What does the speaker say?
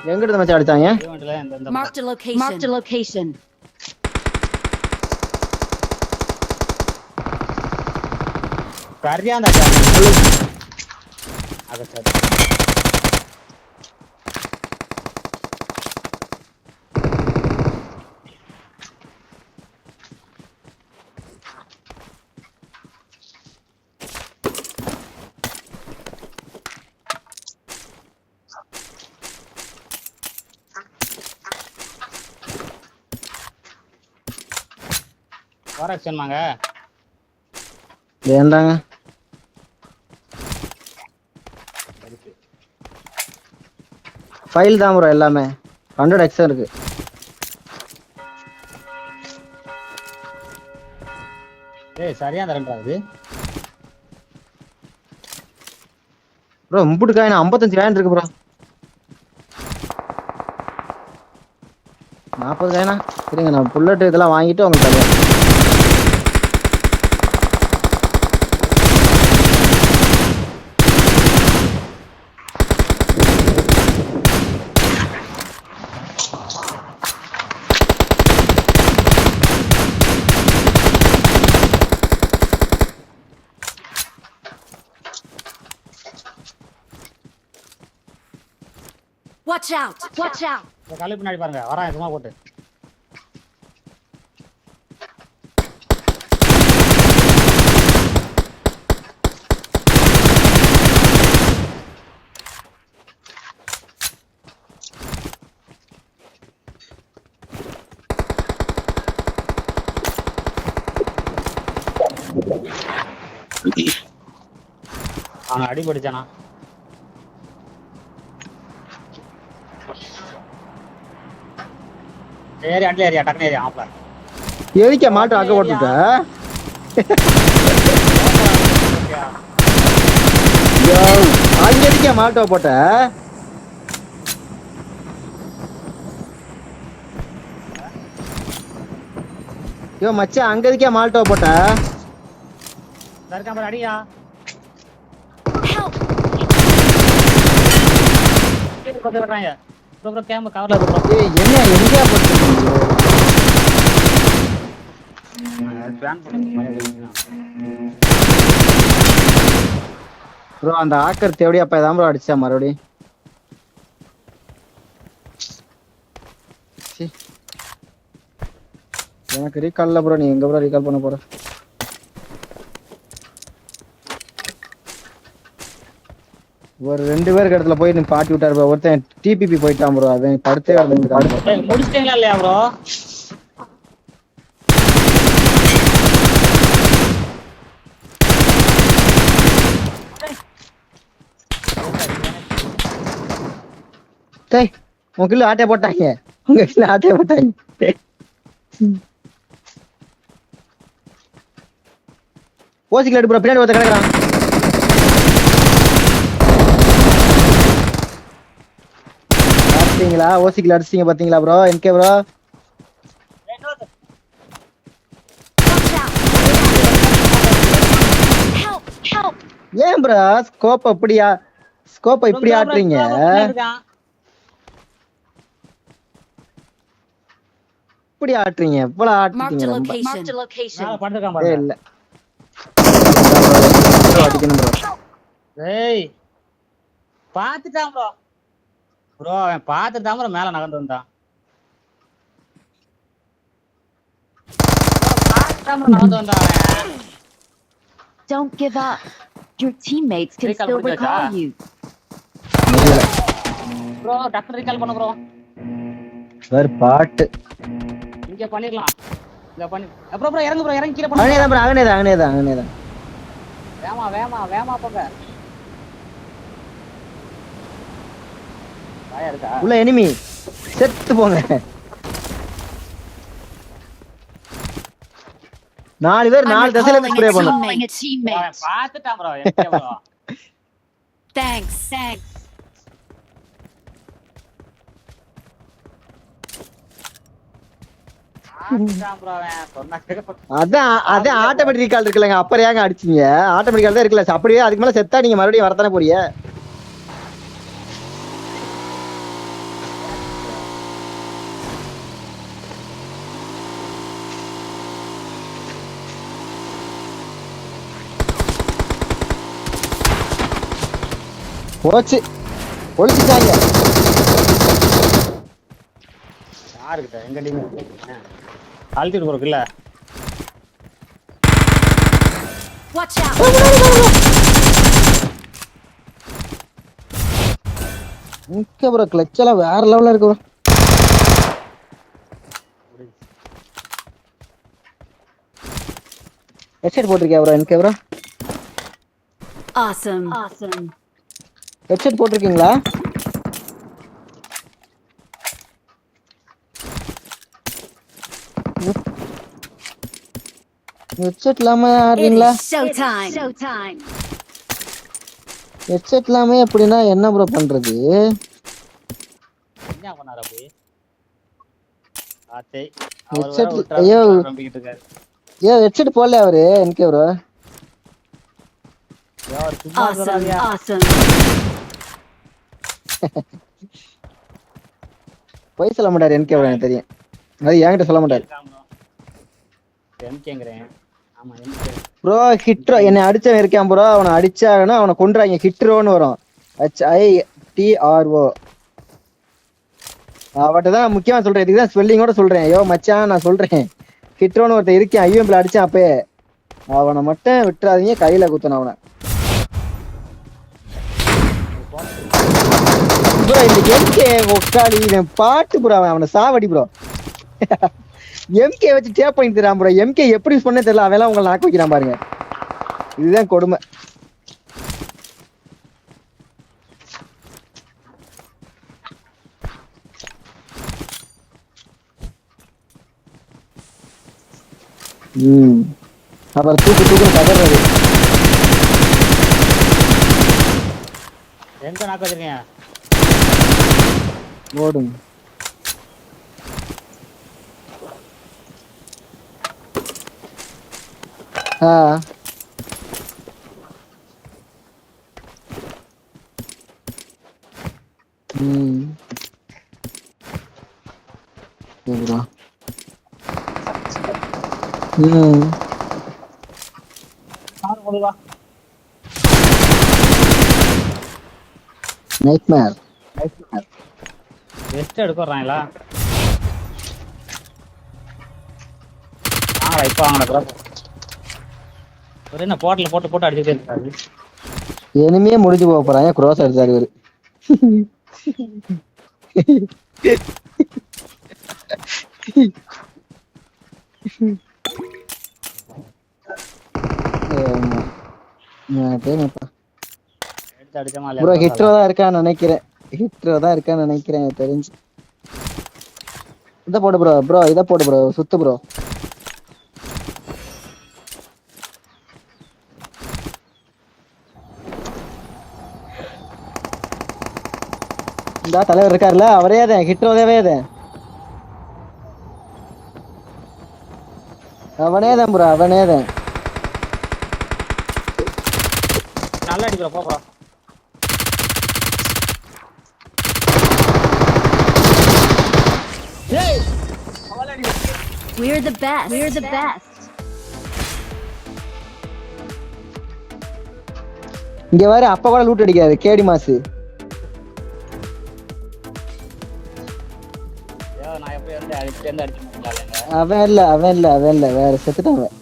எங்கிட்ட மச்சான் அடிச்சாங்க? Marked a location. Marked a location. சரியா அந்த அத சரி. வாரக்ஷன் வாங்க. வேண்டாங்க. ஃபைல் தான் ப்ரோ எல்லாமே 100x இருக்கு. ஏய் சரியா தரேன்றாது ப்ரோ இம்புட்டு காயினா 55 காயின் இருக்கு ப்ரோ. 40 காயினா இருங்க நான் புல்லட் இதெல்லாம் வாங்கிட்டு உங்களுக்கு தரேன். Watch out! Watch out! கல்லு பின்னாடி பாருங்க வரான் சும்மா போட்டு. அவன் அடிபடிச்சானா? ஏரியா அட்ல ஏரியா டக்குனு ஏரியா ஆப்ல. எதுக்கு மாட்டு அக்க போட்டுட்ட? யோ அங்க எதுக்கு மாட்டோ போட்ட? யோ மச்சான் அங்க எதுக்கு மால்டோ போட்ட? சர்க்கா பாரு அடியா. கொண்டு வர்றாங்க. ப்ரோ கேம் கவர்ல இருக்கு ப்ரோ. ஏய் என்ன எங்க போட்டுட்டீங்க? ப்ரோ அந்த ஆக்கர் தேவடி அப்ப தான் ப்ரோ அடிச்சா மறுபடி. எனக்கு ரீகால் இல்ல ப்ரோ. நீ எங்க ப்ரோ ரீகால் பண்ண போற? ஒரு 2 பேருக்கு இடத்துல போய் நீ பாட்டி விட்டாரு ப்ரோ. ஒருத்தன் டிபிபி போயிட்டான் ப்ரோ. அவன் படுத்தே கிடந்துட்டான். முடிச்சிட்டீங்களா இல்லையா ப்ரோ? டேய் உங்க கில்ல ஆட்டே போட்டாங்க. உங்க கில்ல ஆட்டே போட்டாங்க. ஓசிக்கல எடு ப்ரோ. பின்னாடி ஒருத்தன் கிடக்குறான். பாத்தீங்களா ஓசிக்கல அடிச்சீங்க பாத்தீங்களா ப்ரோ? என்கே ப்ரோ ஏன் ப்ரோ ஸ்கோப் அப்படியா? ஸ்கோப் இப்படி ஆட்டுறீங்க? இப்படி ஆட்டுறீங்க? இவ்வளவு ஆட்டுறீங்க ரொம்ப. இல்ல அடிக்கணும் ப்ரோ. ஏய் பாத்துட்டான் ப்ரோ. ப்ரோ அவன் பாத்துட்டான் ப்ரோ. மேல நகர்ந்து வந்தான். பாத்துட்டான் ப்ரோ. நகர்ந்து வந்தான். Don't give up. Your teammates can still recall you. Bro டக்கு ரீகால் பண்ணு ப்ரோ. வேற பாட்டு இங்க பண்ணிரலாம். இங்க பண்ணி ப்ரோ ப்ரோ இறங்கு ப்ரோ. இறங்கி கீழ பண்ணு. அங்கனேதான் ப்ரோ. அங்கனேதான். வேமா போங்க. வாயா இருக்கா? உள்ள எனிமி செத்து போங்க. 4 பேர் 4 திசையில இருந்து ஸ்ப்ரே பண்ணோம். பாத்துட்டான் ப்ரோ. எங்க ப்ரோ? Thanks. அதான் ஆட்டோமேட்டிக் ரீகால் இருக்குல்லங்க. அப்புறம் ஏங்க அடிச்சீங்க? ஆட்டோமேட்டிக் தான் இருக்குல்ல. அப்படியே அதுக்கு மேல செத்தா நீங்க மறுபடியும் வரத்தானே போறீங்க. போச்சு ஒழிச்சுட்டாங்க. யாருக்கிட்ட எங்க டீம் அழுத்திட்டு போறதுக்கு இல்ல. Watch out! இங்க ப்ரோ கிளட்ச் எல்லாம் வேற லெவல்ல இருக்கு bro. ஹெட்செட் போட்டிருக்கியா ப்ரோ? எனக்கு ப்ரோ Awesome. ஹெட்செட் போட்டிருக்கீங்களா? ஹெட்செட் இல்லாம ஆடுறீங்களா? Showtime. ஹெட்செட் இல்லாம எப்படின்னா என்ன ப்ரோ பண்றது? என்ன பண்ணாரு அப்படி? ஆத்தே Headset- அவர் ஐயோ. நம்பிக்கிட்டு இருக்காரு. ஏன் ஹெட்செட் போடல அவரு? எனக்கு ப்ரோ அவர் சும்மா சொல்றாருயா. பொய் சொல்ல மாட்டாரு. எனக்கு ப்ரோ எனக்கு தெரியும். அது என்கிட்ட சொல்ல மாட்டாரு எம்கேங்கிறேன். ஆமா எம்கே. ப்ரோ. ஹிட்ரோ என்னை அடிச்சவன் இருக்கான் ப்ரோ. அவனை அடிச்சாங்கன்னா அவனை கொன்றாங்க. ஹிட்ரோன்னு வரும். HITRO. அவட்ட தான் முக்கியமா சொல்றேன். இதுதான் ஸ்பெல்லிங்கோட சொல்றேன். ஐயோ மச்சான் நான் சொல்றேன். ஹிட்ரோன்னு ஒருத்தன் இருக்கேன். ஐஎம்ல அடிச்சான் அப்பயே. அவனை மட்டும் விட்டுறாதீங்க. கையில குத்தணும் அவனை. ப்ரோ இந்த எம்கே ஒக்காளி இவன் பாட்டு ப்ரோ. அவனை சாவடி ப்ரோ. எம்கே வச்சு டேப் பண்ணி தரான் ப்ரோ. எம்கே எப்படி யூஸ் பண்ணே தெரியல. அவெல்லாம் உங்களை நாக்க வைக்கிறான் பாருங்க. இதுதான் கொடுமை. அப்புறம் தூக்கு கதறது. எங்க நாக்க வச்சிருக்கீங்க? ஓடும். சார் போடுவா. நைட்மேர். ரெஸ்ட் எடுக்கறாங்களா? இப்போ வாங்கடா ப்ரோ. ஒரு என்ன போட்டல போட்டு அடிச்சிட்டே இருக்காரு. இனிமே முடிஞ்சு போக போறாங்க. க்ரோஸ் அடிச்சாரு இவரு. ப்ரோ ஹிட்ரோ தான் இருக்கான்னு நினைக்கிறேன். தெரிஞ்சு இதை போடு ப்ரோ. இதை போடு ப்ரோ. சுத்து ப்ரோ. இந்த தலைவர் இருக்காருல்ல அவரே தான். ஹிட்ரோதேவே தான். அவனே தான் ப்ரோ. அவனே தான். நல்லா அடிக்கிற போப்பா. ஏய் அவள அடி. We're the best. இங்க வேற அப்ப கூட லூட் அடிக்காது. கேடி மாசு. நான் எப்போ அடிச்சு அவன் இல்ல வேற செத்துட்டான்.